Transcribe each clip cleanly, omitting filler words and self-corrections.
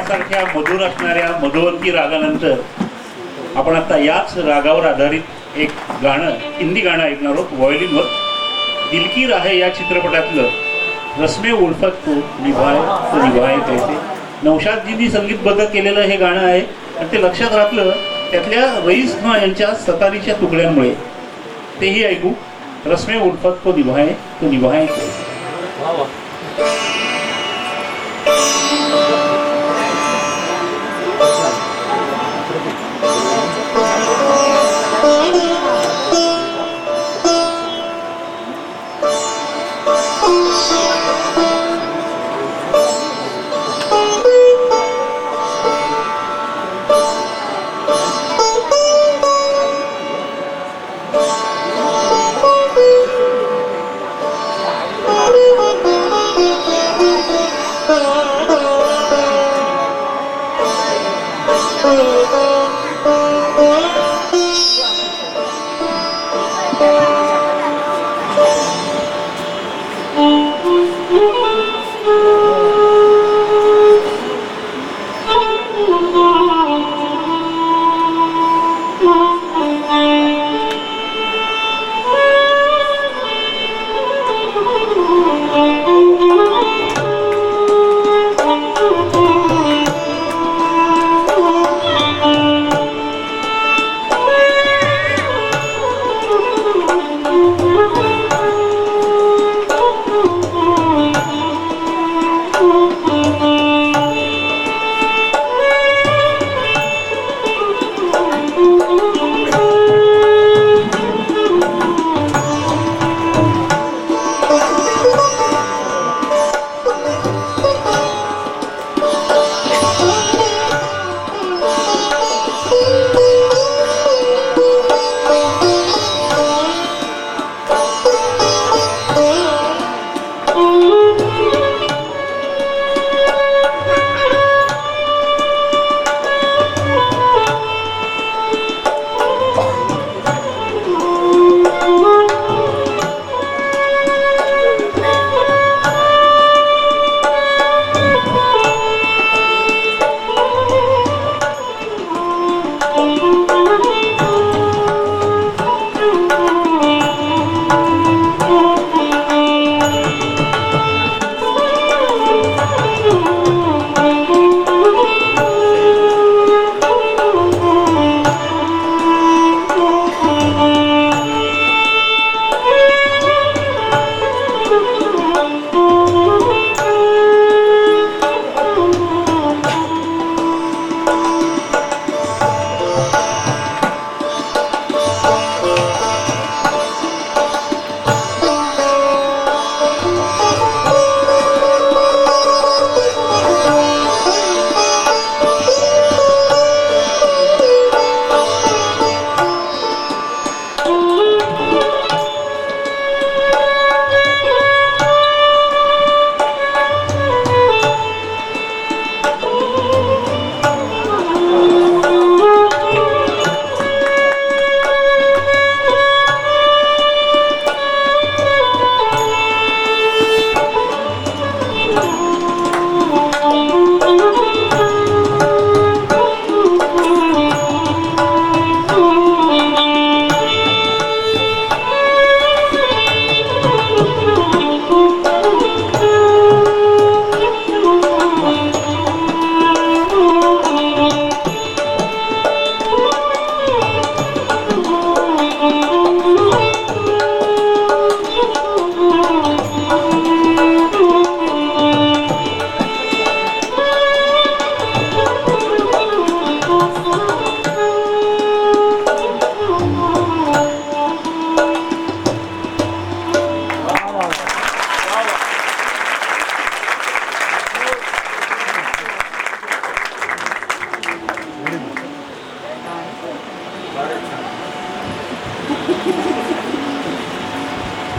यासारख्या मधुर असणाऱ्या मधुवंती रागानंतर आपण आता याच रागावर आधारित एक गाणं, हिंदी गाणं ऐकणार आहोत. व्हायोलिनवर दिल की राह या चित्रपटातलं रस्मे उल्फत को निभाए कैसे, नौशादजींनी संगीतबद्ध केलेलं हे गाणं आहे. आणि ते लक्षात राहतं त्यातल्या रईस खान यांच्या सतारीच्या तुकड्यांमुळे. तेही ऐकू. रस्मे उल्फत को निभाए कैसे.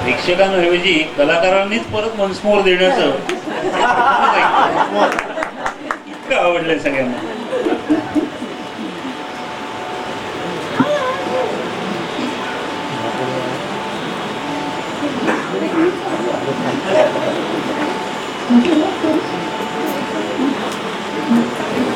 प्रेक्षकांऐवजी कलाकारांनीच परत मनस्मोर देण्याचं इतकं आवडलंय सगळ्यांना. Thank you.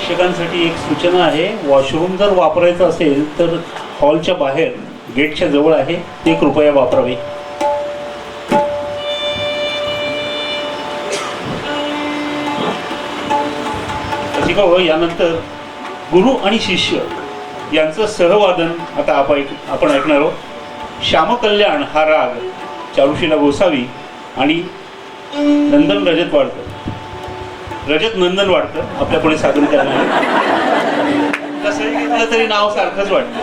प्रेक्षकांसाठी एक सूचना आहे, वॉशरूम जर वापरायचं असेल तर हॉलच्या बाहेर गेटच्या जवळ आहे, ते कृपया वापरावे. रसिका, यानंतर गुरु आणि शिष्य यांचं सहवादन आता आपण ऐकणार आहोत. श्यामकल्याण हा राग चारुशीला गोसावी आणि नंदन रजत नंदन वाडकर आपल्या पुढे सादर करणार आहे. कसं घेतलं तरी नाव सारखंच वाटतं.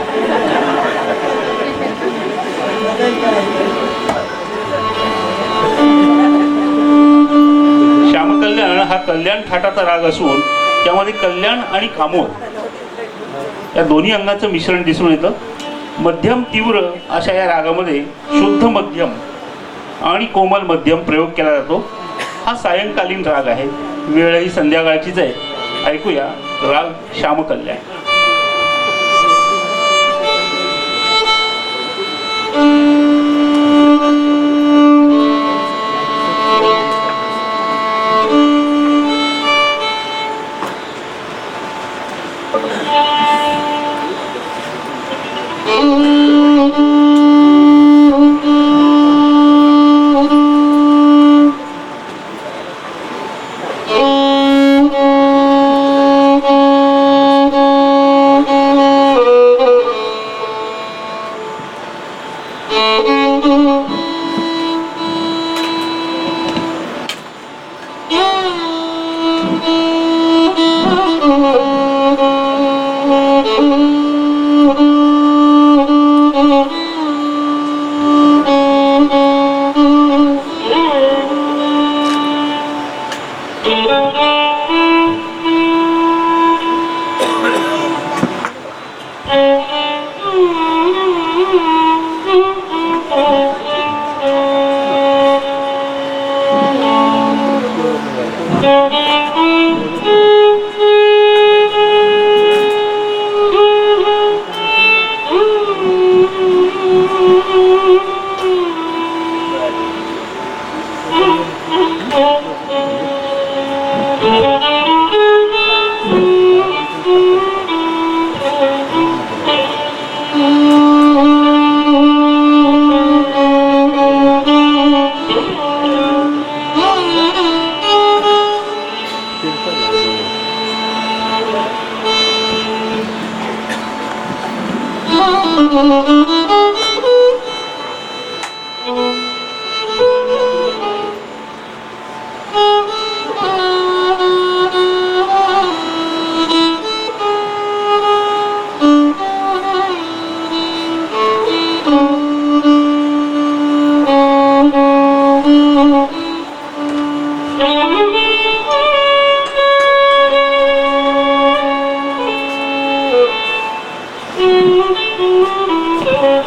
श्यामकल्याण हा कल्याण थाटाचा राग असून त्यामध्ये कल्याण आणि कामोद या दोन्ही अंगाचं मिश्रण दिसून येतं. मध्यम तीव्र अशा या रागामध्ये शुद्ध मध्यम आणि कोमल मध्यम प्रयोग केला जातो. हा सायंकालीन राग आहे, वेळही संध्याकाळचीच आहे. ऐकूया राग श्यामकल्याण. Thank you.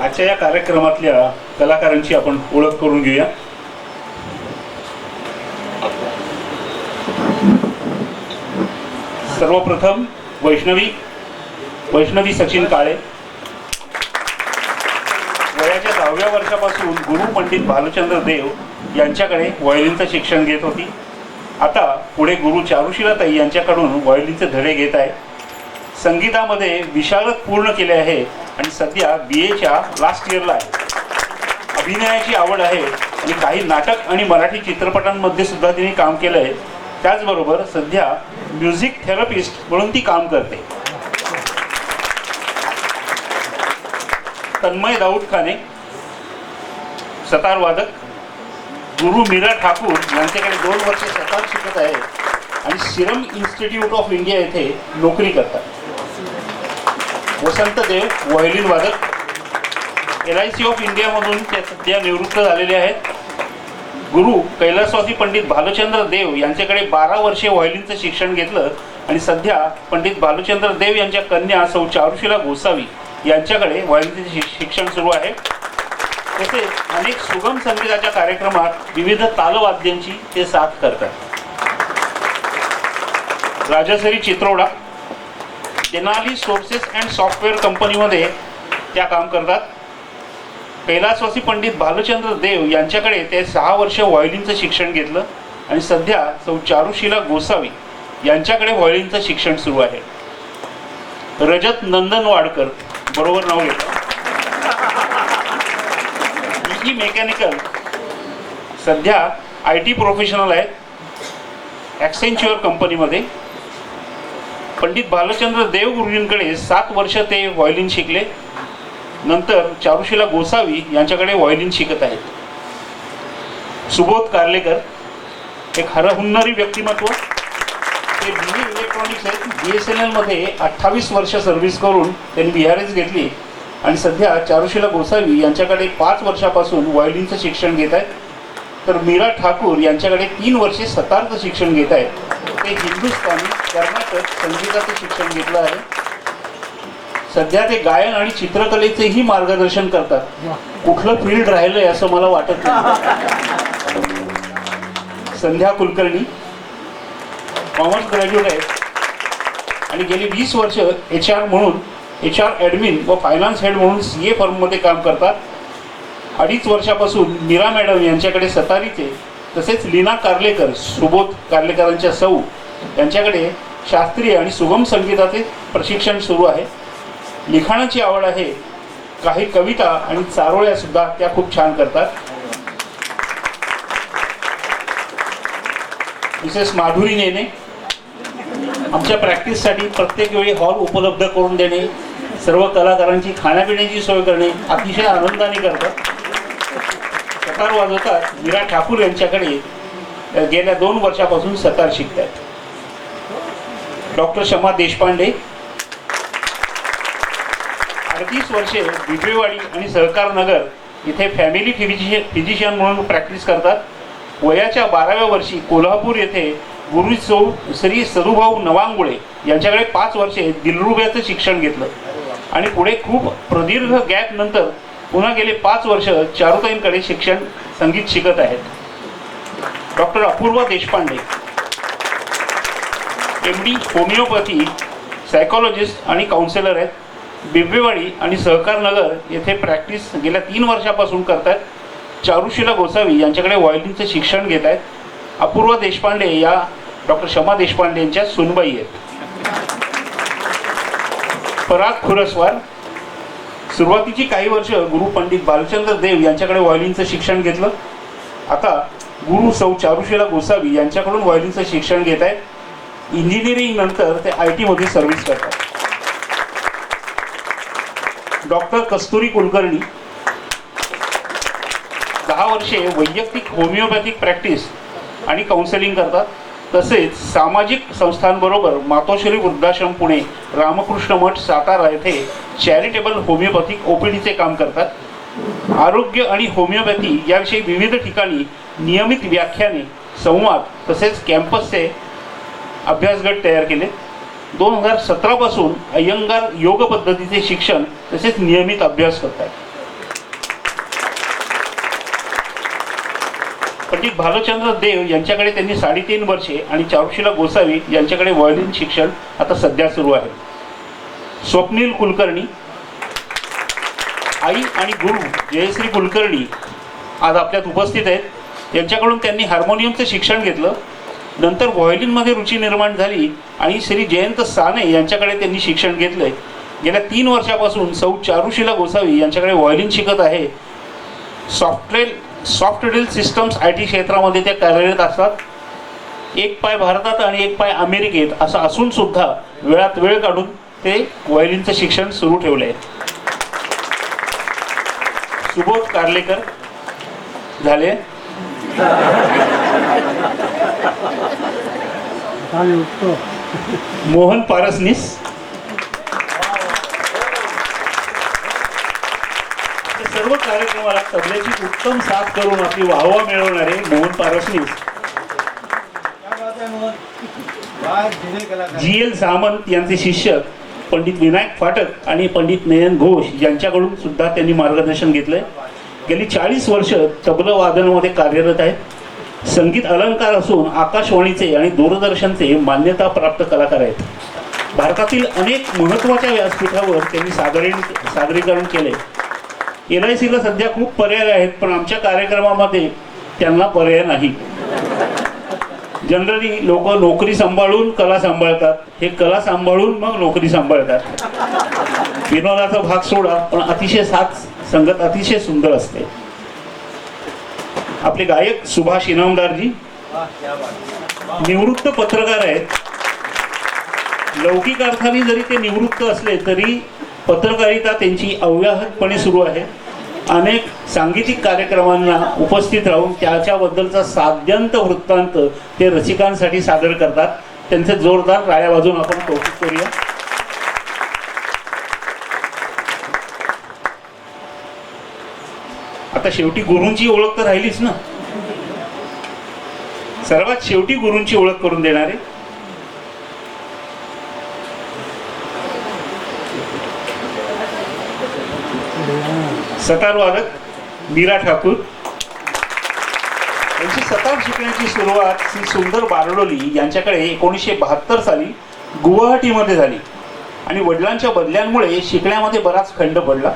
आजच्या या कार्यक्रमातल्या कलाकारांची आपण ओळख करून घेऊया. सर्वप्रथम वैष्णवी सचिन काळे. वयाच्या 10व्या वर्षापासून गुरु पंडित भालचंद्र देव यांच्याकडे व्हायोलिनचं शिक्षण घेत होती. आता पुढे गुरु चारुशीलाताई यांच्याकडून व्हायोलिनचे धडे घेत आहे. संगीतामध्ये विशारद पूर्ण केले आहे आणि सध्या BAच्या लास्ट इयरला आहे. अभिनयाची आवड आहे आणि काही नाटक आणि मराठी चित्रपटांमध्ये सुद्धा तिने काम केलं आहे. त्याचबरोबर सध्या म्युझिक थेरपिस्ट म्हणून ती काम करते. तन्मय दाऊद खाने सतार वादक. गुरु मीरा ठाकूर यांच्याकडे 2 वर्षे सतार शिकत आहे आणि सिरम इन्स्टिट्यूट ऑफ इंडिया येथे नोकरी करतात. वसंत देव व्हायोलिन वादक. LIC ऑफ इंडियामधून ते सध्या निवृत्त झालेले आहेत. गुरु कैलासवासी पंडित भालचंद्र देव यांच्याकडे 12 वर्षे व्हायोलिनचं शिक्षण घेतलं आणि सध्या पंडित भालचंद्र देव यांच्या कन्या सौ चारुशीला गोसावी यांच्याकडे व्हायोलिनचे शिक्षण सुरू आहे. तसेच अनेक सुगम संगीताच्या कार्यक्रमात विविध तालवाद्यांची ते साथ करतात. Rajshree Chitroda Tenali sources and software कंपनीमध्ये त्या काम करतात. कैलासवासी पंडित भालचंद्र देव यांच्याकडे ते 6 वर्ष व्हायोलिनचं शिक्षण घेतलं आणि सध्या सौ चारुशीला गोसावी यांच्याकडे व्हायोलिनचं शिक्षण सुरू आहे. रजत नंदनवाडकर बरोबर नाव घेतो. BE mechanical. सध्या IT प्रोफेशनल आहेत ॲक्सेंच्युअर कंपनीमध्ये. पंडित भालचंद्र देव गुरुजींकडे 7 वर्ष ते व्हायोलिन शिकले. नंतर चारुशीला गोसावी यांच्याकडे व्हायोलिन शिकत आहेत. सुबोध कार्लेकर एक हरहुन्नरी व्यक्तिमत्व. ते BE इलेक्ट्रॉनिक्स आहेत. BSNL मध्ये 28 वर्ष सर्व्हिस करून त्यांनी VRS घेतली आणि सध्या चारुशीला गोसावी यांच्याकडे 5 वर्षापासून व्हायोलिनचं शिक्षण घेत आहेत. तर मीरा ठाकूर यांच्याकडे 3 वर्षे सतारचं शिक्षण घेत आहेत. ते हिंदुस्थानी कर्नाटक संगीताचं शिक्षण घेतलं आहे. सध्या ते गायन आणि चित्रकलेचेही मार्गदर्शन करतात. कुठलं फील्ड राहिलंय असं मला वाटत नाही. संध्या कुलकर्णी कॉमर्स ग्रॅज्युएट आहे आणि गेली 20 वर्ष HR ॲडमिन व फायनान्स हेड म्हणून CA फर्ममध्ये काम करतात. 2.5 वर्षापासून मीरा मॅडम यांच्याकडे सतारीचे तसेच लीना कार्लेकर सुबोध कार्लेकरांच्या सौ यांच्याकडे शास्त्रीय आणि सुगम संगीताचे प्रशिक्षण सुरू आहे. लिखाणाची आवड आहे. काही कविता आणि चारोळ्या सुद्धा त्या खूप छान करतात. मिसेस माधुरी नेने आमच्या प्रॅक्टिससाठी प्रत्येक वेळी हॉल उपलब्ध करून देणे, सर्व कलाकारांची खाण्यापिण्याची सोय करणे अतिशय आनंदाने करतात. सतार वाजवतात. मीरा ठाकूर यांच्याकडे गेल्या 2 वर्षापासून सतार शिकतात. डॉक्टर शमा देशपांडे 38 वर्षे बिबवेवाडी आणि सहकार नगर इथे फॅमिली फिजिशियन म्हणून प्रॅक्टिस करतात. वयाच्या 12व्या वर्षी कोल्हापूर येथे गुरु श्री सदुभाऊ नवांगुळे यांच्याकडे 5 वर्षे दिलरुब्याचं शिक्षण घेतलं आणि पुढे खूप प्रदीर्घ गॅप नंतर पुन्हा गेले 5 वर्ष चारुताईंकडे संगीत शिकत आहेत. Doctor Apurva Deshpande MD homeopathy psychologist आणि काउन्सिलर आहेत. बिबवेवाडी आणि सहकार नगर येथे प्रॅक्टिस गेल्या 3 वर्षापासून करतात. चारुशीला गोसावी यांच्याकडे व्हायोलिनचं शिक्षण घेत आहेत. अपूर्वा देशपांडे या डॉक्टर शमा देशपांडे यांच्या सुनबाई आहेत. पराग खुरसवार सुरुवातीची काही वर्ष गुरु पंडित भालचंद्र देव यांच्याकडे व्हायोलिनचं शिक्षण घेतलं. आता गुरु सौ चारुशीला गोसावी यांच्याकडून व्हायोलिनचं शिक्षण घेत आहेत. इंजिनिअरिंग नंतर ते IT मध्ये सर्व्हिस करतात. डॉक्टर कस्तुरी कुलकर्णी 10 वर्षे वैयक्तिक होमिओपॅथिक प्रॅक्टिस आणि काउन्सिलिंग करतात. तसेच सामाजिक संस्थांबरोबर मातोश्री वृद्धाश्रम पुणे, रामकृष्ण मठ सातारा येथे चॅरिटेबल होमिओपॅथिक OPDचे काम करतात. आरोग्य आणि होमिओपॅथी याविषयी विविध ठिकाणी नियमित व्याख्याने, संवाद तसेच कॅम्पसचे अभ्यासगट तयार केले. 2017 पासून अय्यंगार योग पद्धतीचे शिक्षण तसेच नियमित अभ्यास करतात. पंडित भालचंद्र देव यांच्याकडे त्यांनी 3.5 वर्षे आणि चारुशीला गोसावी यांच्याकडे व्हायोलिन शिक्षण आता सध्या सुरू आहे. स्वप्नील कुलकर्णी, आई आणि गुरु जयश्री कुलकर्णी आज आपल्यात उपस्थित आहेत. यांच्याकडून त्यांनी हार्मोनियमचं शिक्षण घेतलं. नंतर व्हायोलिनमध्ये रुची निर्माण झाली आणि श्री जयंत साने यांच्याकडे त्यांनी शिक्षण घेतलंय. गेल्या 3 वर्षापासून सौ चारुशीला गोसावी यांच्याकडे व्हायोलिन शिकत आहे. सॉफ्टवेअर सिस्टम्स IT क्षेत्रामध्ये त्या कार्यरत असतात. एक पाय भारतात आणि एक पाय अमेरिकेत असं असून सुद्धा वेळात वेळ काढून ते व्हायोलिनचं शिक्षण सुरू ठेवलं आहे. सुबोध कार्लेकर झाले. मोहन पारसनीस, सर्व कार्यक्रमाला तबल्याची उत्तम साथ करून आपली वाहवा मिळवणारे मोहन पारसनीस. GL सामंत यांचे शिष्य पंडित विनायक फाटक आणि पंडित नयन घोष यांच्याकडून सुद्धा त्यांनी मार्गदर्शन घेतलंय. गेली 40 वर्ष तबला वादनामध्ये कार्यरत आहेत. संगीत अलंकार असून आकाशवाणीचे आणि दूरदर्शनचे मान्यताप्राप्त कलाकार आहेत. भारतातील अनेक महत्त्वाच्या व्यासपीठावर त्यांनी सादरीकरण केले. LICला सध्या खूप पर्याय आहेत, पण आमच्या कार्यक्रमामध्ये त्यांना पर्याय नाही. जनरली लोक नोकरी सांभाळून कला सांभाळतात, हे कला सांभाळून मग नोकरी सांभाळतात. विनोदाचा भाग सोडा, पण अतिशय साथ संगत अतिशय सुंदर असते. आपले गायक सुभाष इनामदारजी निवृत्त पत्रकार आहेत. लौकिक अर्थाने जरी ते निवृत्त असले तरी पत्रकारिता त्यांची अव्याहतपणे सुरू आहे. अनेक सांगीतिक कार्यक्रमांना उपस्थित राहून त्याच्याबद्दलचा साध्यंत वृत्तांत ते रसिकांसाठी सादर करतात. त्यांचे जोरदार टाळ्या वाजवून आपण कौतुक करूया. आता शेवटी गुरूंची ओळख तर राहिलीच ना. सर्वात शेवटी गुरूंची ओळख करून देणारे सतार वादक मीरा ठाकूर. त्यांची सतार शिकण्याची सुरुवात श्री सुंदर बारडोली यांच्याकडे 1972 साली गुवाहाटीमध्ये झाली आणि वडिलांच्या बदल्यांमुळे शिकण्यामध्ये बराच खंड पडला.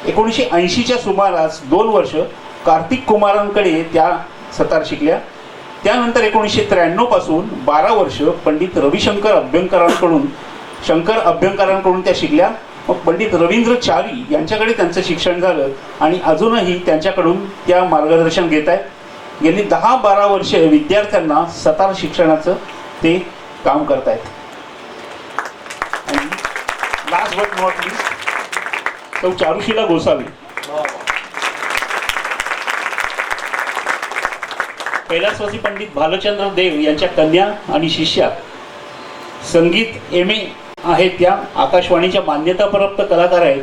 1980च्या सुमारास 2 वर्ष कार्तिक कुमारांकडे त्या सतार शिकल्या. त्यानंतर 1993 पासून 12 वर्ष पंडित रविशंकर अभ्यंकरांकडून त्या शिकल्या. मग पंडित रवींद्र चारी यांच्याकडे त्यांचं शिक्षण झालं आणि अजूनही त्यांच्याकडून त्या मार्गदर्शन घेत आहेत. गेली 10-12 वर्षे विद्यार्थ्यांना सतार शिक्षणाचं ते काम करत आहेत. आणि लास्ट बट नॉट लिस्ट सौ चारुशीला गोसावी. कैलासवासी पंडित भालचंद्र देव यांच्या कन्या आणि शिष्या संगीत MA आहेत. त्या आकाशवाणीच्या मान्यताप्राप्त कलाकार आहेत.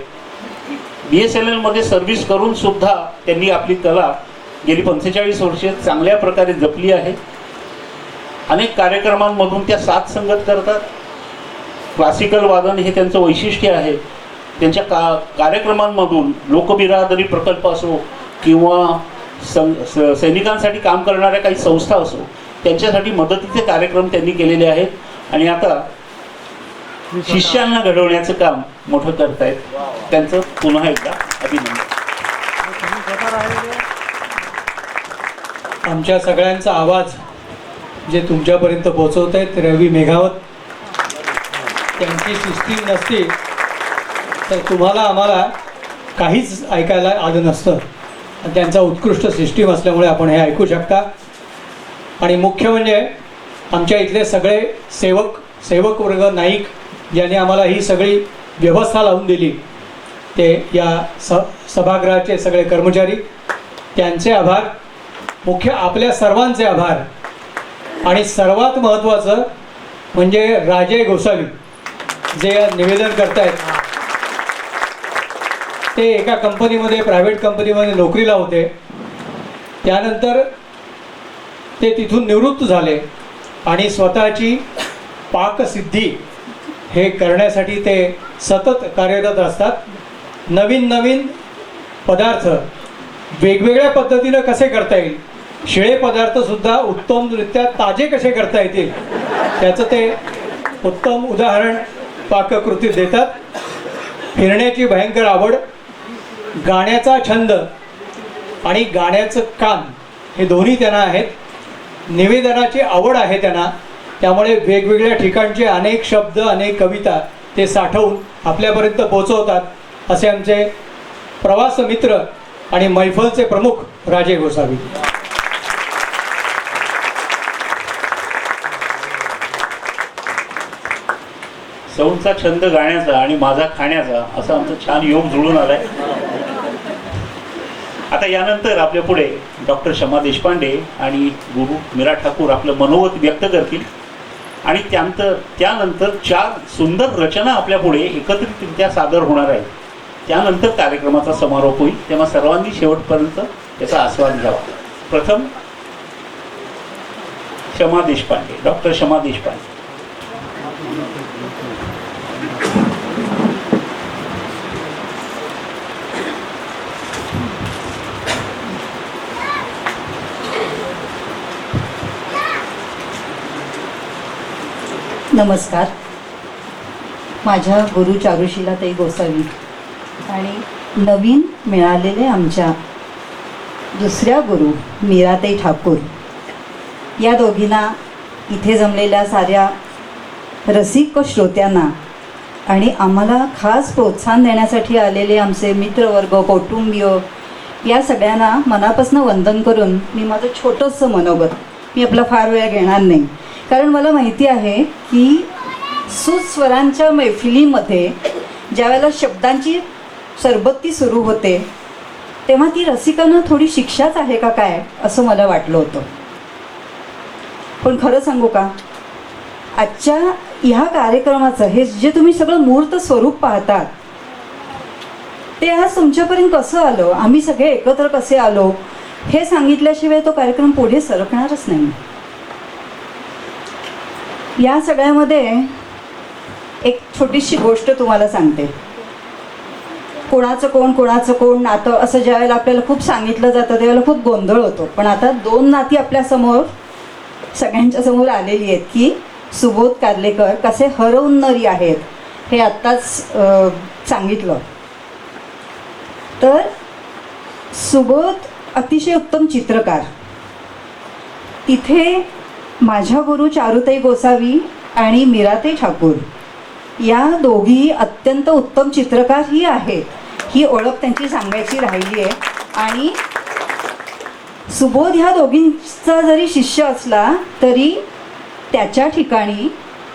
BSNL मध्ये सर्व्हिस करून सुद्धा त्यांनी आपली कला गेली 45 वर्षे चांगल्या प्रकारे जपली आहे. अनेक कार्यक्रमांमधून त्या साथ संगत करतात. क्लासिकल वादन हे त्यांचं वैशिष्ट्य आहे. त्यांच्या कार्यक्रमांमधून लोकबिरादरी प्रकल्प असो किंवा सैनिकांसाठी काम करणाऱ्या काही संस्था असो त्यांच्यासाठी मदतीचे कार्यक्रम त्यांनी केलेले आहेत. आणि आता शिष्यांना घडवण्याचं काम मोठं करतायत. त्यांचं पुन्हा एकदा अभिनंदन. आमच्या सगळ्यांचा आवाज जे तुमच्यापर्यंत पोहोचवत आहेत रवी मेघावत, त्यांची सिस्टीम नसती तर तुम्हाला आम्हाला काहीच ऐकायला आलं नसतं. त्यांचा उत्कृष्ट सिस्टीम असल्यामुळे आपण हे ऐकू शकता. आणि मुख्य म्हणजे आमच्या इथले सगळे सेवक वर्ग नाईक ज्यांनी आम्हाला ही सगळी व्यवस्था लावून दिली, ते या सभागृहाचे सगळे कर्मचारी, त्यांचे आभार. मुख्य आपल्या सर्वांचे आभार. आणि सर्वात महत्त्वाचं म्हणजे राजे गोसावी जे निवेदन करतायत. ते एका कंपनीमध्ये प्रायव्हेट कंपनीमध्ये नोकरीला होते. त्यानंतर ते तिथून निवृत्त झाले आणि स्वतःची पाकसिद्धी हे करण्यासाठी ते सतत कार्यरत असतात. नवीन नवीन पदार्थ वेगवेगळ्या पद्धतीनं कसे करता येईल शिळे पदार्थसुद्धा उत्तमरित्या ताजे कसे करता येतील त्याचं ते उत्तम उदाहरण पाककृतीत देतात. फिरण्याची भयंकर आवड, गाण्याचा छंद आणि गाण्याचं कान हे दोन्ही त्यांना आहेत. निवेदनाची आवड आहे त्यांना, त्यामुळे वेगवेगळ्या ठिकाणचे अनेक शब्द, अनेक कविता ते साठवून आपल्यापर्यंत पोहोचवतात. असे आमचे प्रवास मित्र आणि मैफलचे प्रमुख राजे गोसावी. सौंदचा छंद गाण्याचा आणि माझा खाण्याचा असा आमचा छान योग जुळून आलाय. आता यानंतर आपल्या पुढे डॉक्टर शमा देशपांडे आणि गुरु मीरा ठाकूर आपलं मनोगत व्यक्त करतील आणि त्यानंतर 4 सुंदर रचना आपल्या पुढे एकत्रितरित्या सादर होणार आहेत. त्यानंतर कार्यक्रमाचा समारोप होईल. तेव्हा सर्वांनी शेवटपर्यंत याचा आस्वाद घ्यावा. प्रथम शमा देशपांडे, डॉक्टर शमा देशपांडे. नमस्कार. माझ्या गुरु चारुशीलाताई गोसावी आणि नवीन मिळालेले आमच्या दुसऱ्या गुरु मीराताई ठाकूर या दोघींना, इथे जमलेल्या साऱ्या रसिक श्रोत्यांना आणि आम्हाला खास प्रोत्साहन देण्यासाठी आलेले आमचे मित्रवर्ग, कौटुंबीय या सगळ्यांना मनापासून वंदन करून मी माझं छोटंसं मनोगत, मी आपला फार वेळ घेणार नाही, कारण मला माहिती आहे की सुस्वरांच्या मैफिलीमध्ये ज्यावेळेला शब्दांची सरबत्ती सुरू होते तेव्हा ती रसिकांना थोडी शिक्षाच आहे का काय असं मला वाटलं होतं. पण खरं सांगू का, आजच्या ह्या कार्यक्रमाचं हे जे तुम्ही सगळं मूर्त स्वरूप पाहतात ते आज तुमच्यापर्यंत कसं आलं, आम्ही सगळे एकत्र कसे आलो हे सांगितल्याशिवाय तो कार्यक्रम पुढे सरकणारच नाही. या सगळ्यामध्ये एक छोटीशी गोष्ट तुम्हाला सांगते. कोणाचं कोण नातं असं ज्यावेळेला आपल्याला खूप सांगितलं जातं त्यावेळेला खूप गोंधळ होतो. पण आता 2 नाती आपल्यासमोर सगळ्यांच्या समोर आलेली आहेत की सुबोध कार्लेकर कसे हरहुन्नरी आहेत हे आत्ताच सांगितलं. तर सुबोध अतिशय उत्तम चित्रकार. तिथे माझ्या गुरु चारुताई गोसावी आणि मीराताई ठाकूर या दोघी अत्यंत उत्तम चित्रकारही आहेत, ही ओळख त्यांची सांगायची राहिली आहे. आणि सुबोध ह्या दोघींचा जरी शिष्य असला तरी त्याच्या ठिकाणी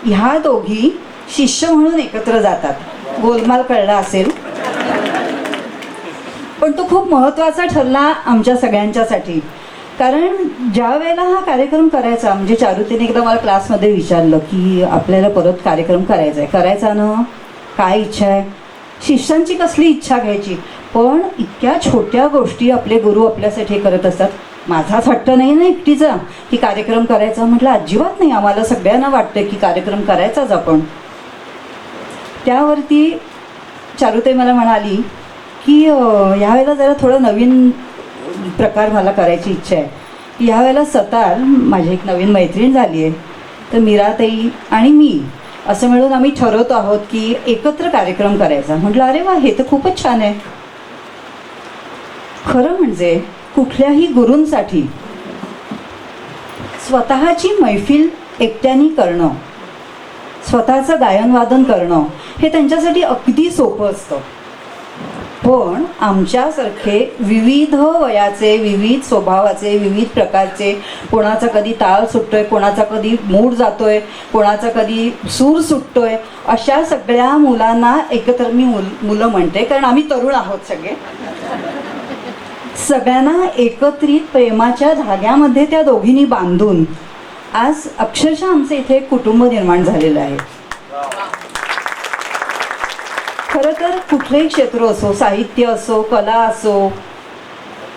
ह्या दोघी शिष्य म्हणून एकत्र जातात. गोलमाल कळला असेल, पण तो खूप महत्त्वाचा ठरला आमच्या सगळ्यांच्यासाठी. कारण ज्या वेळेला हा कार्यक्रम करायचा, म्हणजे चारुतीने एकदा मला क्लासमध्ये विचारलं की आपल्याला परत कार्यक्रम करायचा ना, काय इच्छा आहे, शिष्यांची कसली इच्छा घ्यायची, पण इतक्या छोट्या गोष्टी आपले गुरु आपल्यासाठी करत असतात. माझाच हट्ट नाही ना एकटीचा की कार्यक्रम करायचा. म्हटलं अजिबात नाही, आम्हाला सगळ्यांना वाटतं की कार्यक्रम करायचाच आपण. त्यावरती चारुताई मला म्हणाली की ह्यावेळेला जरा थोडं नवीन प्रकार मला करायची इच्छा आहे. ह्यावेळेला सतार माझी एक नवीन मैत्रीण झाली आहे, तर मीराताई आणि मी असं मिळून आम्ही ठरवतो आहोत की एकत्र कार्यक्रम करायचा. म्हटलं अरे वा, हे तर खूपच छान आहे. खरं म्हणजे कुठल्याही गुरूंसाठी स्वतःची मैफिल एकट्याने करणं, स्वतःचं गायनवादन करणं हे त्यांच्यासाठी अगदी सोपं असतं. पण आमच्यासारखे विविध वयाचे, विविध स्वभावाचे, विविध प्रकारचे, कोणाचा कधी ताल सुटतोय, कोणाचा कधी मूड जातोय, कोणाचा कधी सूर सुटतोय, अशा सगळ्या मुलांना एकत्र मी मुलं म्हणते, कारण आम्ही तरुण आहोत सगळे. सगळ्यांना एकत्रित प्रेमाच्या धाग्यामध्ये त्या दोघींनी बांधून आज अक्षरशः आमचं इथे एक कुटुंब निर्माण झालेलं आहे. खरं तर कुठलंही क्षेत्र असो, साहित्य असो, कला असो,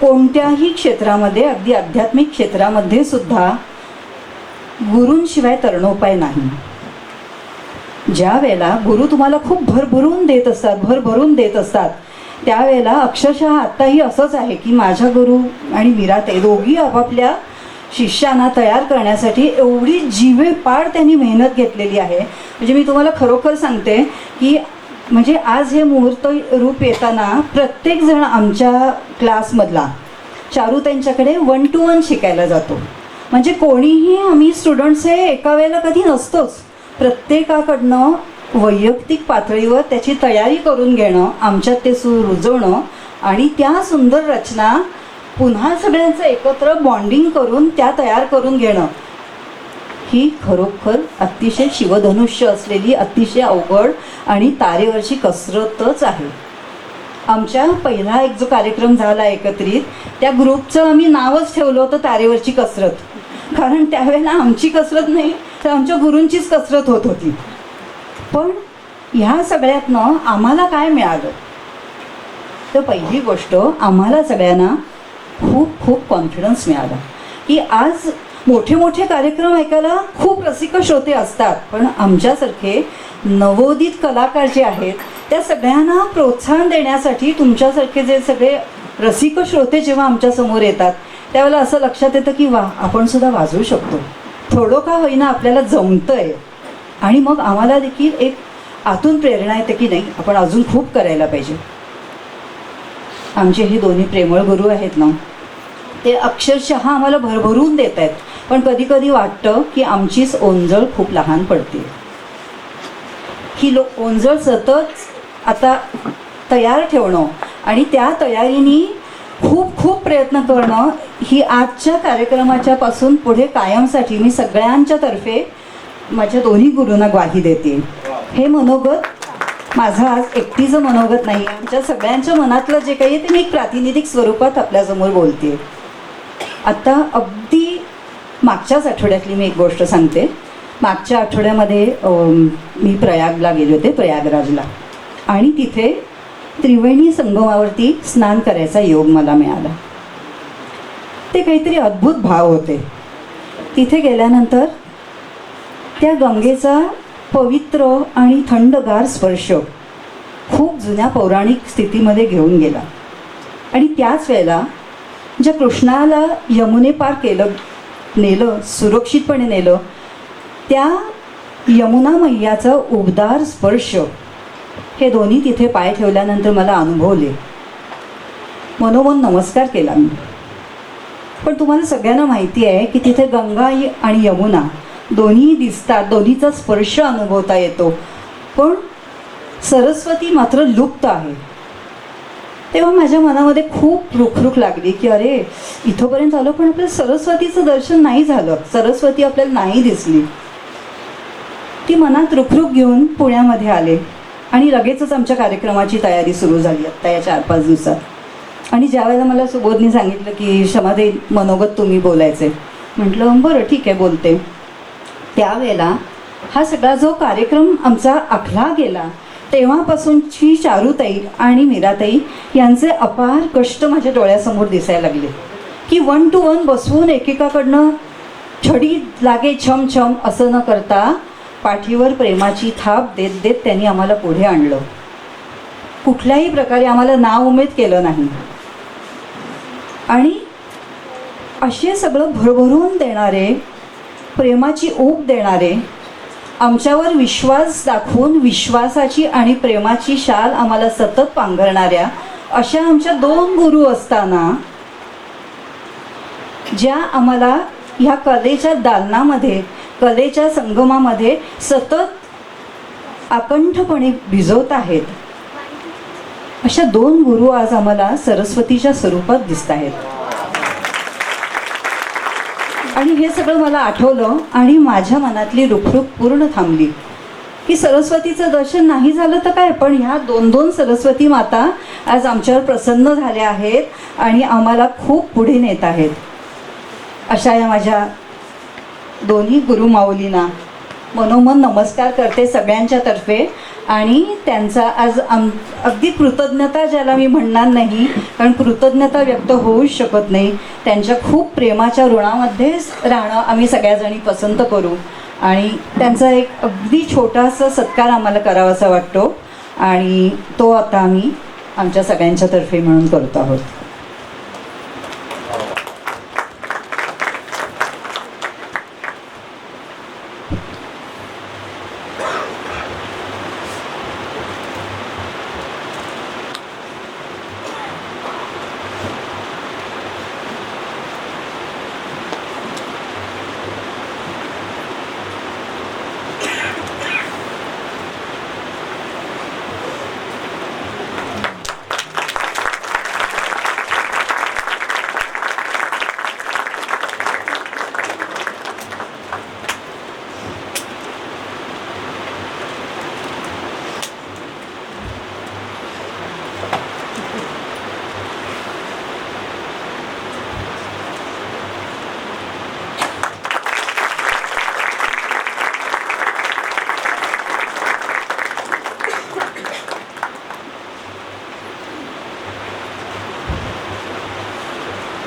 कोणत्याही क्षेत्रामध्ये, अगदी आध्यात्मिक क्षेत्रामध्ये सुद्धा गुरूंशिवाय तरणोपाय नाही. ज्या वेळेला गुरु तुम्हाला खूप भरभरून देत असतात त्यावेळेला अक्षरशः आत्ताही असंच आहे की माझ्या गुरु आणि मीराताई दोघी आपापल्या शिष्यांना तयार करण्यासाठी एवढी जीवेपाड त्यांनी मेहनत घेतलेली आहे. म्हणजे मी तुम्हाला खरोखर सांगते की म्हणजे आज हे मुहूर्त रूप येताना प्रत्येकजण आमच्या क्लासमधला चारुताईंच्याकडे 1 to 1 शिकायला जातो. म्हणजे कोणीही आम्ही स्टुडंट्स हे एका वेळेला कधी नसतोच. प्रत्येकाकडनं वैयक्तिक पातळीवर त्याची तयारी करून घेणं, आमच्यात ते सूर रुजवणं आणि त्या सुंदर रचना पुन्हा सगळ्यांचं एकत्र बॉन्डिंग करून त्या तयार करून घेणं ही खरोखर अतिशय शिवधनुष्य असलेली अतिशय अवघड आणि तारेवरची कसरतच आहे. आमच्या पहिला एक जो कार्यक्रम झाला एकत्रित, त्या ग्रुपचं आम्ही नावच ठेवलं होतं तारेवरची कसरत. कारण त्यावेळेला आमची कसरत नाही तर आमच्या गुरूंचीच कसरत होत होती. पण ह्या सगळ्यातनं आम्हाला काय मिळालं तर पहिली गोष्ट आम्हाला सगळ्यांना खूप खूप कॉन्फिडन्स मिळाला की आज मोठे मोठे कार्यक्रम ऐकायला खूप रसिक श्रोते असतात, पण आमच्यासारखे नवोदित कलाकार जे आहेत त्या सगळ्यांना प्रोत्साहन देण्यासाठी तुमच्यासारखे जे सगळे रसिक श्रोते जेव्हा आमच्यासमोर येतात त्यावेळेला असं लक्षात येतं की वा, आपण सुद्धा वाजवू शकतो, थोडं का होईना आपल्याला जमतंय. आणि मग आम्हाला देखील एक आतून प्रेरणा येते की नाही, आपण अजून खूप करायला पाहिजे. आमचे हे दोन्ही प्रेमळ गुरु आहेत ना, ते अक्षरशः आम्हाला भरभरून देत आहेत. पण कधी कधी वाटतं की आमचीच ओंजळ खूप लहान पडते. ही ओंजळ सतत आता तयार ठेवणं आणि त्या तयारीने खूप खूप प्रयत्न करणं ही आजच्या कार्यक्रमाच्या पासून पुढे कायमसाठी मी सगळ्यांच्या तर्फे माझ्या दोन्ही गुरूंना ग्वाही देते. हे मनोगत माझं आज एकटीचं मनोगत नाही, आमच्या सगळ्यांच्या मनातलं जे काही आहे ते मी एक प्रातिनिधिक स्वरूपात आपल्यासमोर बोलते. आत्ता अगदी मागच्याच आठवड्यातली मी एक गोष्ट सांगते. मागच्या आठवड्यामध्ये मी प्रयागला गेले होते, प्रयागराजला, आणि तिथे त्रिवेणी संगमावरती स्नान करायचा योग मला मिळाला. ते काहीतरी अद्भुत भाव होते. तिथे गेल्यानंतर त्या गंगेचा पवित्र आणि थंडगार स्पर्श खूप जुन्या पौराणिक स्थितीमध्ये घेऊन गेला. आणि त्याच वेळेला ज्या कृष्णाला यमुने पार नेलं, सुरक्षितपणे नेलं, त्या यमुना मैयाचा उबदार स्पर्श हे दोन्ही तिथे पाय ठेवल्यानंतर मला अनुभवले. मनोमन नमस्कार केला मी. पण तुम्हाला सगळ्यांना माहिती आहे की तिथे गंगा आणि यमुना दोन्ही दिसतात, दोन्हीचा स्पर्श अनुभवता येतो, पण सरस्वती मात्र लुप्त आहे. तेव्हा माझ्या मनामध्ये खूप रुखरुख लागली की अरे, इथंपर्यंत आलो पण आपल्याला सरस्वतीचं दर्शन नाही झालं, सरस्वती आपल्याला नाही दिसली. ती मनात रुखरुख घेऊन पुण्यामध्ये आले आणि लगेचच आमच्या कार्यक्रमाची तयारी सुरू झाली आत्ता या 4-5 दिवसात. आणि ज्या वेळेला मला सुबोधनी सांगितलं की क्षमादेवी मनोगत तुम्ही बोलायचे, म्हटलं बरं ठीक आहे बोलते. त्यावेळेला हा सगळा जो कार्यक्रम आमचा आखला गेला तेव्हापासूनची चारुताई आणि मीराताई यांचे अपार कष्ट माझ्या डोळ्यासमोर दिसायला लागले की 1 to 1 बसवून एकेकाकडनं छडी लागे छम छम असं न करता पाठीवर प्रेमाची थाप देत देत त्यांनी आम्हाला पुढे आणलं. कुठल्याही प्रकारे आम्हाला नाउमेद केलं नाही. आणि असे सगळं भरभरून देणारे, प्रेमाची ऊब देणारे, आमच्यावर विश्वास दाखवून विश्वासाची आणि प्रेमाची शाल आम्हाला सतत पांघरणाऱ्या अशा आमच्या 2 गुरु असताना ज्या आम्हाला ह्या कलेच्या दालनामध्ये, कलेच्या संगमामध्ये सतत आकंठपणे भिजवत आहेत, अशा 2 गुरु आज आम्हाला सरस्वतीच्या स्वरूपात दिसत आहेत. आणि हे सगळं मला आठवलं आणि माझ्या मनातली रुखरुख पूर्ण थांबली की सरस्वतीचं दर्शन नाही झालं तर काय, पण ह्या 2 सरस्वती माता आज आमच्यावर प्रसन्न झाल्या आहेत आणि आम्हाला खूप पुढे नेत आहेत. अशा या माझ्या दोन्ही गुरुमाऊलींना मनोमन नमस्कार करते सगळ्यांच्या तर्फे. आणि त्यांचा आज अगदी कृतज्ञता ज्याला मी म्हणणार नाही, कारण कृतज्ञता व्यक्त होऊच शकत नाही, त्यांच्या खूप प्रेमाच्या ऋणामध्येच राहणं आम्ही सगळ्याजणी पसंत करू. आणि त्यांचा एक अगदी छोटासा सत्कार आम्हाला करावासा वाटतो आणि तो आता आम्ही आमच्या सगळ्यांच्या तर्फे म्हणून करतो आहोत.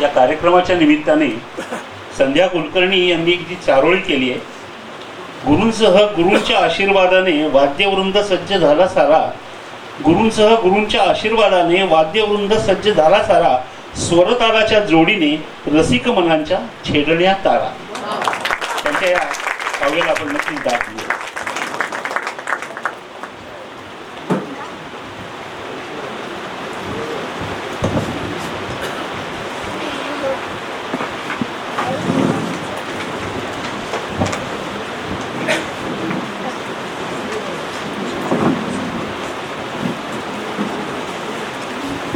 या कार्यक्रमाच्या निमित्ताने संध्या कुलकर्णी यांनी एक जी चारोळी केली आहे. गुरूंसह गुरूंच्या आशीर्वादाने वाद्यवृंद सज्ज झाला सारा, गुरूंसह गुरूंच्या आशीर्वादाने वाद्यवृंद सज्ज झाला सारा, स्वरतालाच्या जोडीने रसिक मनांच्या छेडण्या तारा. त्यांच्या या काव्याला आपण नक्कीच दाद देऊ.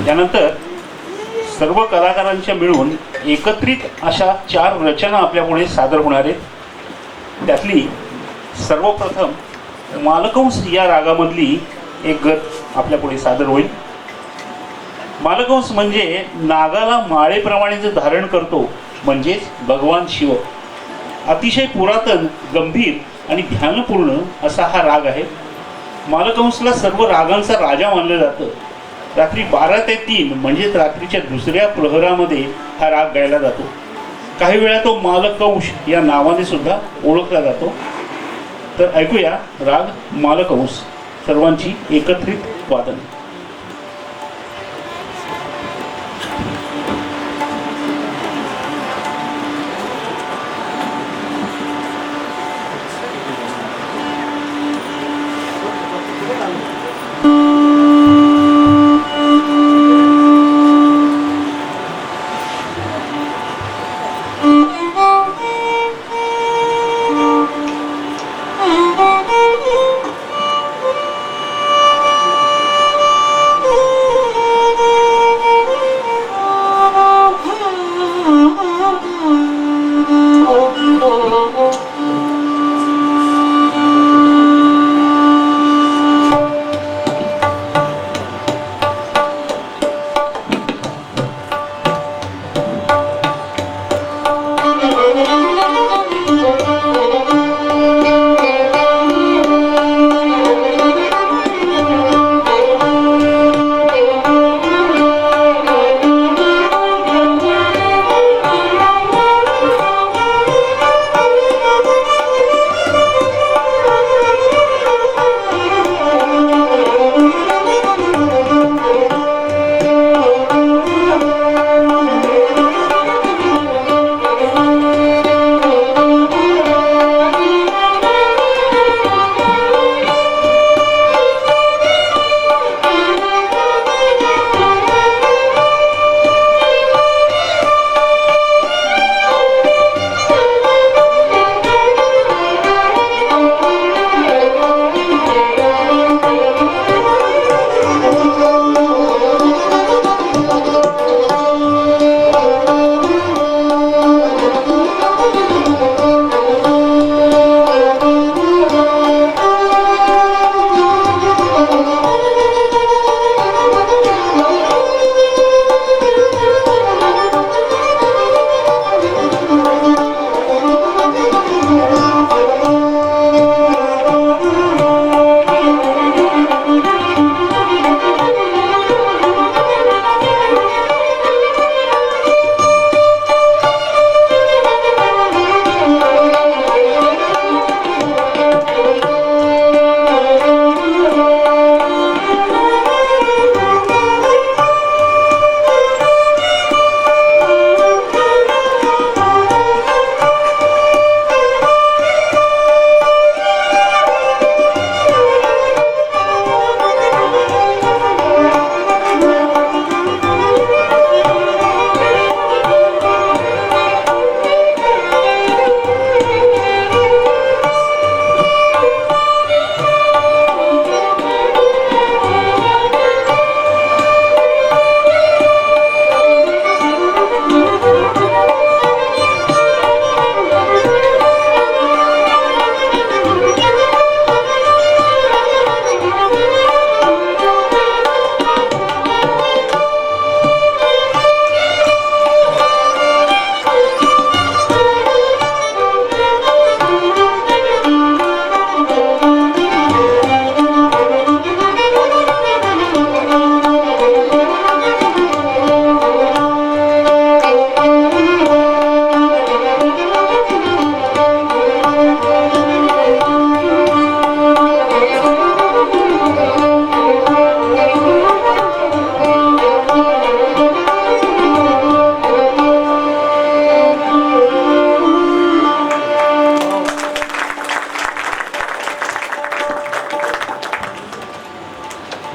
त्यानंतर सर्व कलाकारांच्या मिळून एकत्रित अशा 4 रचना आपल्यापुढे सादर होणार आहेत. त्यातली सर्वप्रथम मालकंस या रागामधली एक गत आपल्यापुढे सादर होईल. मालकंस म्हणजे नागाला माळेप्रमाणे जे धारण करतो म्हणजेच भगवान शिव. अतिशय पुरातन, गंभीर आणि ध्यानपूर्ण असा हा राग आहे. मालकंसला सर्व रागांचा राजा मानलं जातं. रात्री 12 ते 3 म्हणजेच रात्रीच्या दुसऱ्या प्रहरामध्ये हा राग गायला जातो. काही वेळा तो मालकंस या नावाने सुद्धा ओळखला जातो. तर ऐकूया राग मालकंस, सर्वांची एकत्रित वादन.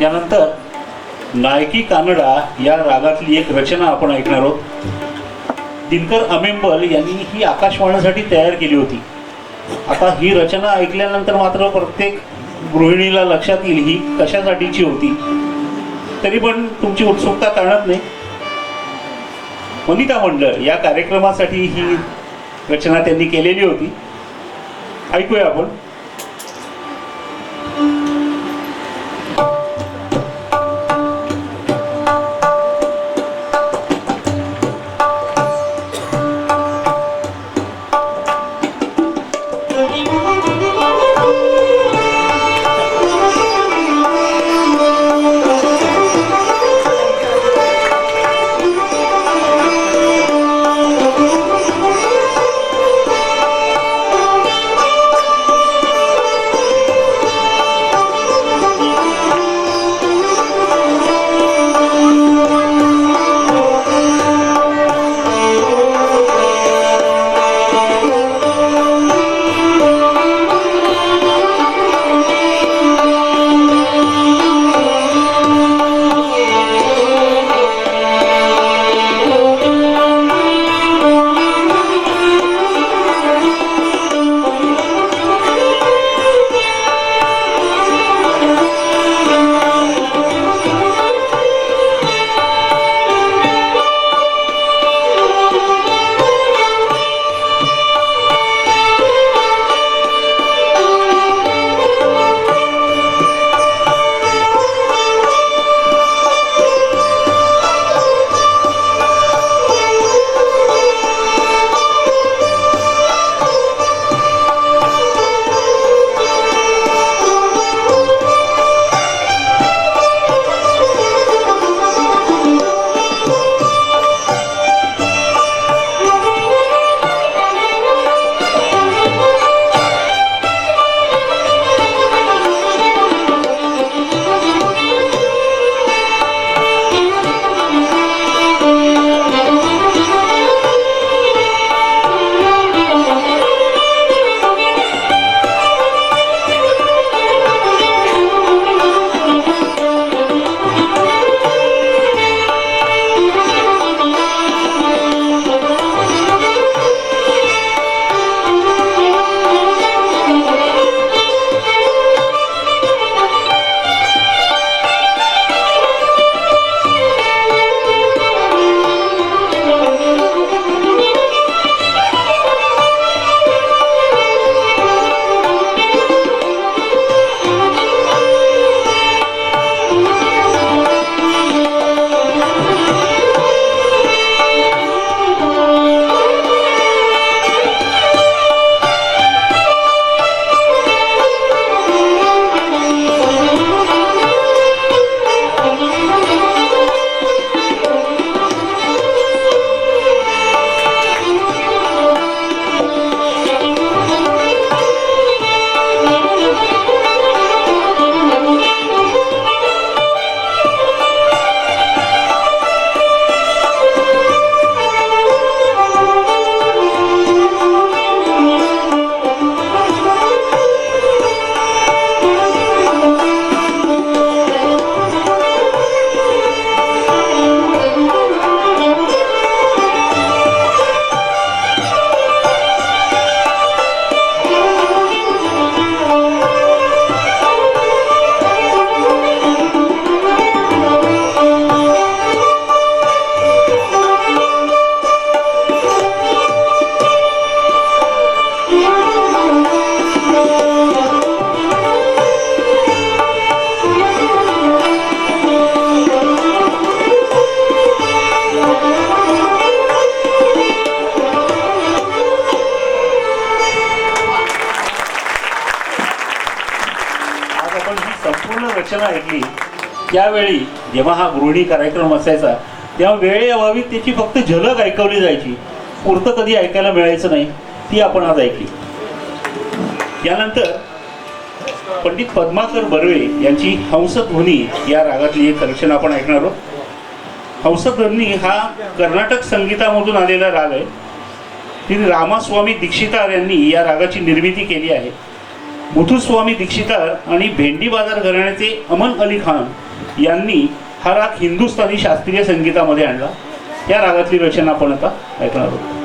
यानंतर नायकी कानडा या रागातली एक रचना आपण ऐकणार आहोत. दिनकर अमेंबल यांनी ही आकाशवाणीसाठी तयार केली होती. आता ही रचना ऐकल्यानंतर मात्र प्रत्येक गृहिणीला लक्षात येईल ही कशासाठीची होती. तरी पण तुमची उत्सुकता टाळत नाही. वनिता मंडळ या कार्यक्रमासाठी ही रचना त्यांनी केलेली होती. ऐकूया आपण. रचना ऐकली त्यावेळी जेव्हा हा गृहिणी कार्यक्रम असायचा तेव्हा वेळेअभावी त्याची फक्त झलक ऐकवली जायची, पुरतं कधी ऐकायला मिळायचं नाही. ती आपण आज ऐकली. यानंतर पंडित पद्माकर बर्वे यांची हंसध्वनी या रागातली एक रचना आपण ऐकणार आहोत. हंसध्वनी हा कर्नाटक संगीतामधून आलेला राग आहे. श्री रामास्वामी दीक्षितार यांनी या रागाची निर्मिती केली आहे. मुथुस्वामी दीक्षितार आणि भेंडी बाजार घराण्याचे अमन अली खान यांनी हा राग हिंदुस्थानी शास्त्रीय संगीतामध्ये आणला. या रागातली रचना आपण आता ऐकणार आहोत.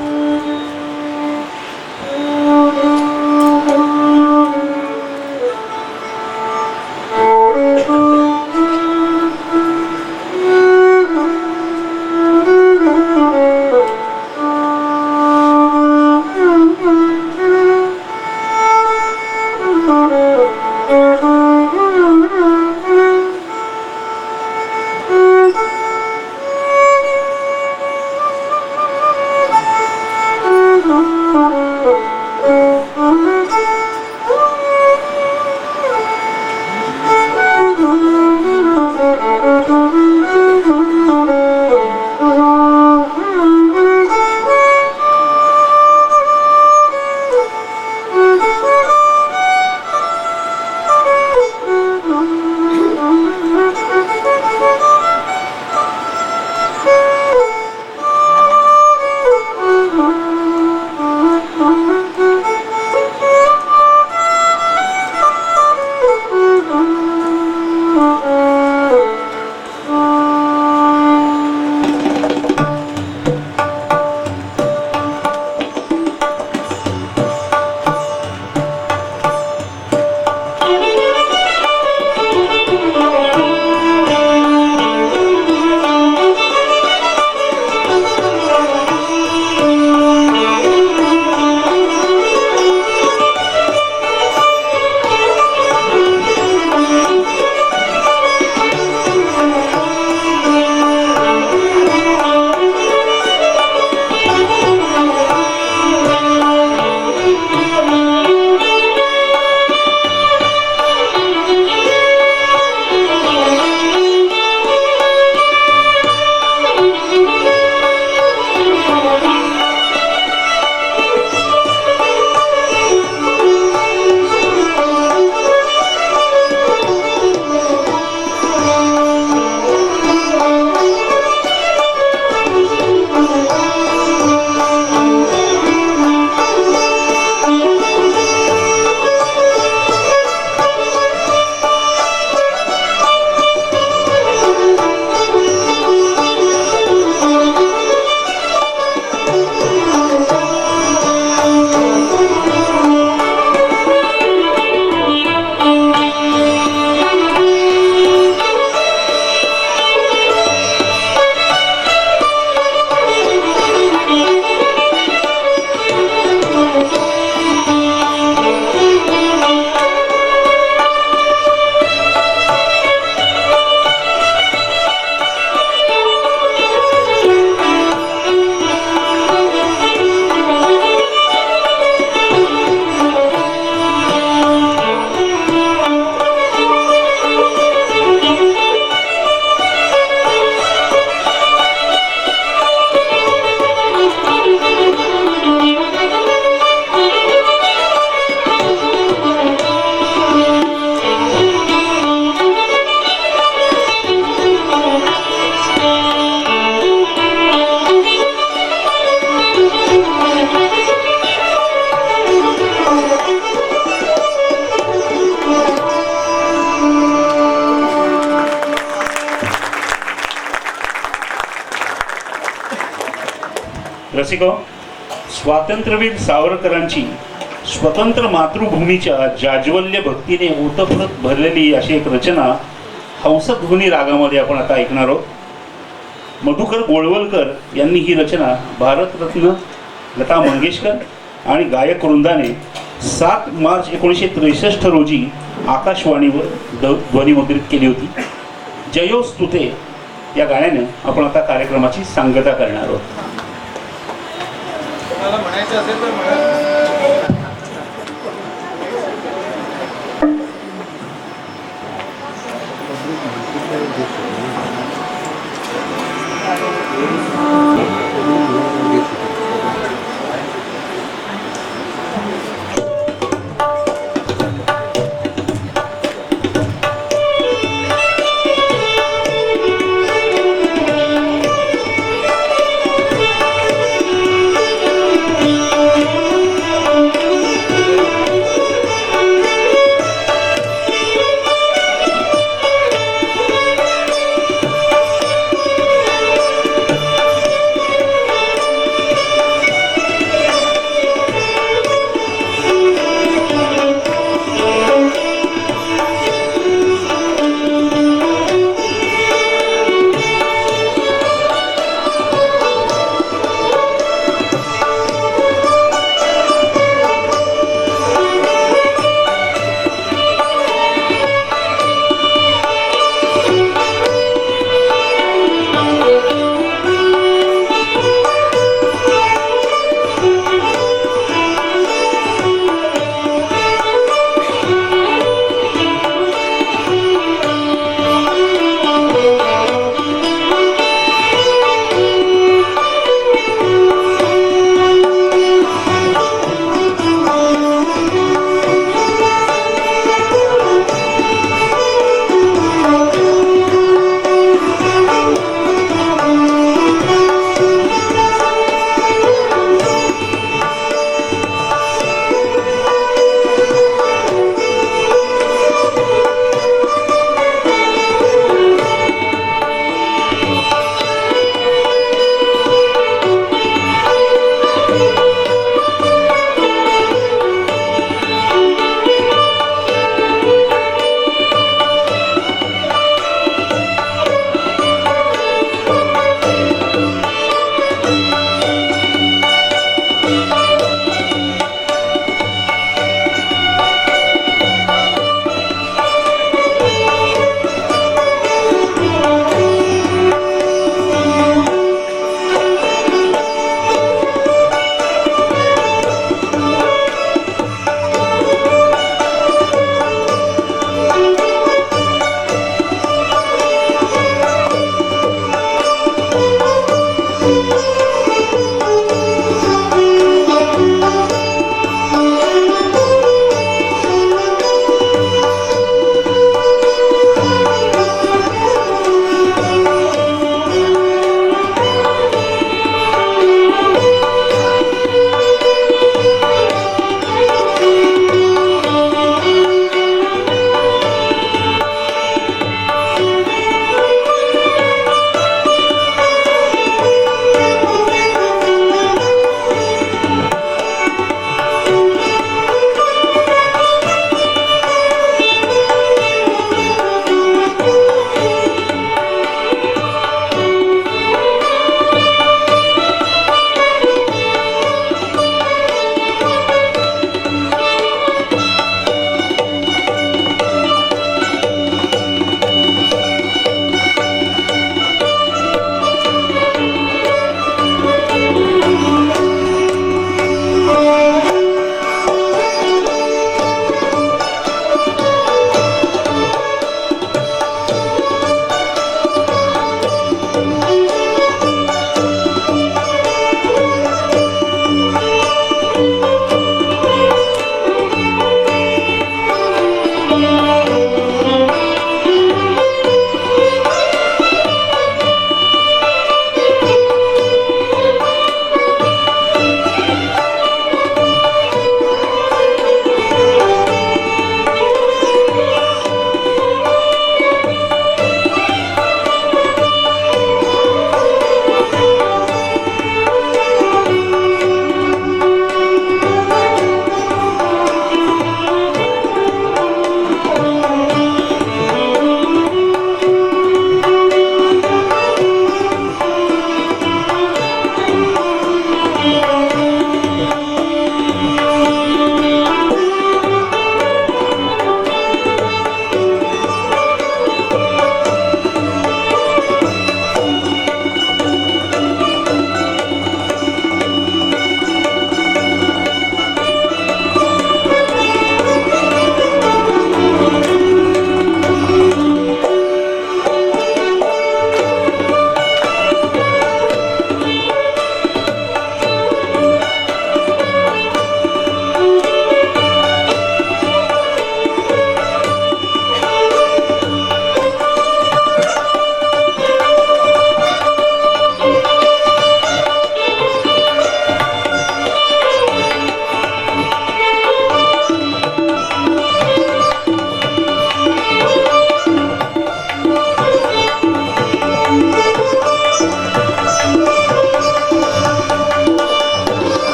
रसिको, स्वातंत्र्यवीर सावरकरांची स्वतंत्र मातृभूमीच्या जाज्वल्य भक्तीने ओतप्रत भरलेली अशी एक रचना हंसध्वनी रागामध्ये आपण आता ऐकणार आहोत. मधुकर गोळवलकर यांनी ही रचना भारतरत्न लता मंगेशकर आणि गायक वृंदाने 7 मार्च 1963 रोजी आकाशवाणीवर ध्वनिमुद्रित केली होती. जयोस्तुते या गाण्याने आपण आता कार्यक्रमाची सांगता करणार आहोत. म्हणायचं असेल तर म्हणा.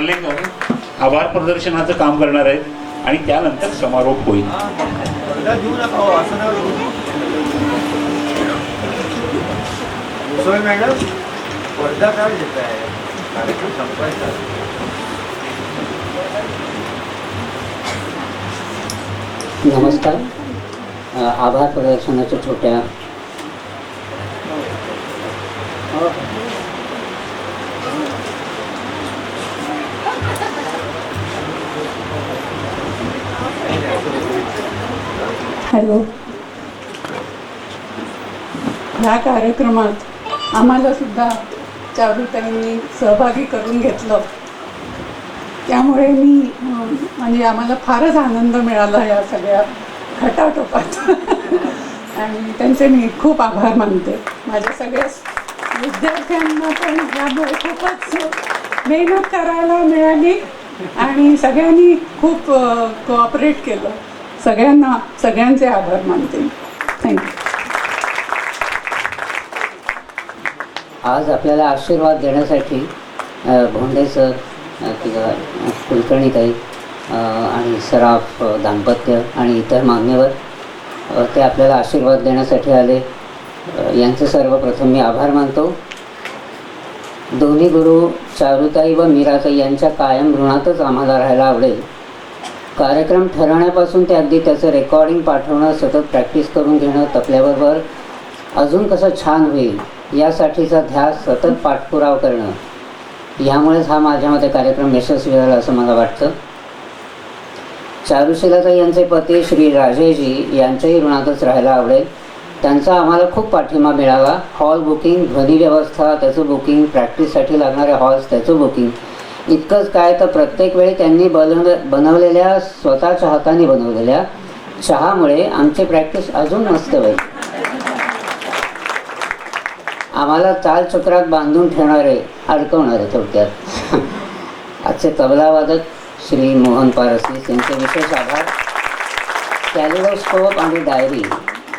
कार्लेकर आभार प्रदर्शनाचं काम करणार आहेत आणि त्यानंतर समारोप होईल. मॅडम स्पर्धा काय देत आहे कार्यक्रम संपवायचा. नमस्कार. आभार प्रदर्शनाच्या छोट्या हॅलो. ह्या कार्यक्रमात आम्हाला सुद्धा चारुताईंनी सहभागी करून घेतलं, त्यामुळे मी म्हणजे आम्हाला फारच आनंद मिळाला या सगळ्या खटाटोपात आणि त्यांचे मी खूप आभार मानते. माझ्या सगळ्या विद्यार्थ्यांना पण यामुळे खूपच मेहनत करायला मिळाली आणि सगळ्यांनी खूप कोऑपरेट केलं. सगळ्यांना सगळ्यांचे आभार मानते. थँक्यू. आज आपल्याला आशीर्वाद देण्यासाठी भोंडे सर किंवा कुलकर्णीताई आणि सराफ दाम्पत्य आणि इतर मान्यवर ते आपल्याला आशीर्वाद देण्यासाठी आले. यांचे सर्वप्रथम मी आभार मानतो. दोन्ही गुरु चारुताई व मीराताई यांच्या कायम ऋणातच आम्हाला राहायला आवडेल. कार्यक्रम ठरवण्यापासून ते अगदी त्याचं रेकॉर्डिंग पाठवणं, सतत प्रॅक्टिस करून घेणं, तपल्याबरोबर अजून कसं छान होईल यासाठीचा ध्यास, सतत पाठपुरावा करणं, ह्यामुळेच हा माझ्यामध्ये कार्यक्रम यशस्वी झाला असं मला वाटतं. चारुशिलाताई यांचे पती श्री राजेशजी यांच्याही ऋणातच राहायला आवडेल. त्यांचा आम्हाला खूप पाठिंबा मिळाला. हॉल बुकिंग, ध्वनी व्यवस्था त्याचं बुकिंग, प्रॅक्टिससाठी लागणारे हॉल्स त्याचं बुकिंग, इतकंच काय तर प्रत्येक वेळी त्यांनी बनवलेल्या स्वतःच्या हाताने बनवलेल्या चहामुळे आमची प्रॅक्टिस अजून मस्त होईल. आम्हाला तालचक्रात बांधून ठेवणारे, अडकवणारे थोडक्यात आजचे तबलावादक श्री मोहन पारसी यांचे विशेष आभार. कॅलिडोस्कोप आणि डायरी,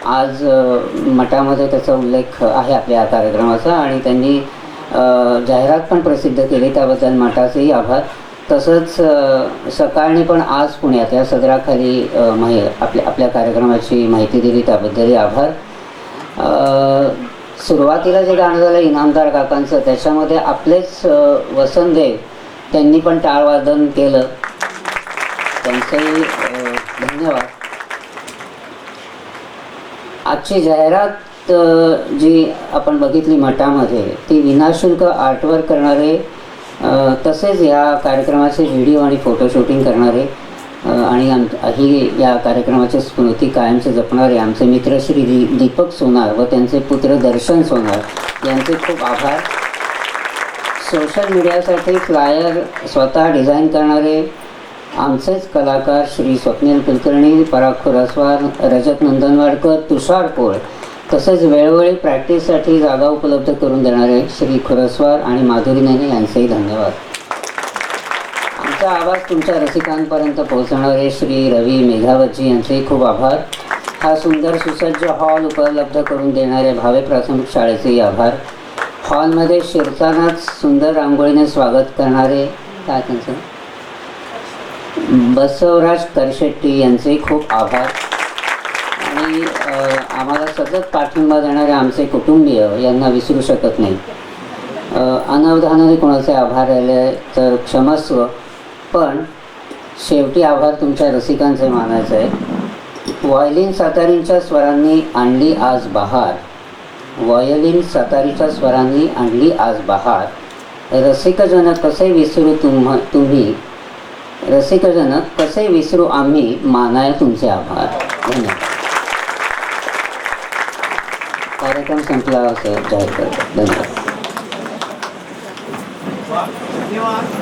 आज मठामध्ये त्याचा उल्लेख आहे आपल्या कार्यक्रमाचा आणि त्यांनी जाहिरात पण प्रसिद्ध केली, त्याबद्दल मठाचेही आभार. तसंच सकाळने पण आज पुण्यात या सदराखाली आपल्या कार्यक्रमाची माहिती दिली, त्याबद्दलही आभार. सुरुवातीला जे गाणं झालं इनामदार काकांचं, त्याच्यामध्ये आपलेच वसंतदेव त्यांनी पण टाळवादन केलं, त्यांचंही धन्यवाद. आजची जाहिरात जी आपण बघितली मठामध्ये, ती विनाशुल्क आर्टवर्क करणारे, तसेच या कार्यक्रमाचे व्हिडिओ आणि फोटो शूटिंग करणारे आणि ही या कार्यक्रमाची स्मृती कायमचे जपणारे आमचे मित्र श्री दीपक सोनार व त्यांचे पुत्र दर्शन सोनार यांचे खूप आभार. सोशल मीडियासाठी फ्लायर स्वतः डिझाईन करणारे आमचेच कलाकार श्री स्वप्नील कुलकर्णी, पराग खुरसवार, रजत नंदनवाडकर, तुषार कोळ, तसेच वेळोवेळी प्रॅक्टिससाठी जागा उपलब्ध करून देणारे श्री खुरसवार आणि माधुरी नेने यांचेही धन्यवाद. आमचा आवाज तुमच्या रसिकांपर्यंत पोहोचवणारे श्री रवी मेघावतजी यांचेही खूप आभार. हा सुंदर सुसज्ज हॉल उपलब्ध करून देणारे भावे प्राथमिक शाळेचेही आभार. हॉलमध्ये शिरतानाच सुंदर रांगोळीने स्वागत करणारे काय त्यांचं बसवराज करशेट्टी यांचे खूप आभार. आणि आम्हाला सतत पाठिंबा देणारे आमचे कुटुंबीय यांना विसरू शकत नाही. अनवधानाने कोणाचे आभार राहिले तर क्षमस्व, पण शेवटी आभार तुमच्या रसिकांचे मानायचे आहे. व्हायोलिन सातारींच्या स्वरांनी आणली आज बहार, व्हायोलिन सातारीच्या स्वरांनी आणली आज बहार. रसिकजन कसे विसरू तुम्ही, रसिकजन कसे विसरू आम्ही, मानाय तुमचे आभार. धन्यवाद. कार्यक्रम संपला असं जाहीर करतो. धन्यवाद. धन्यवाद.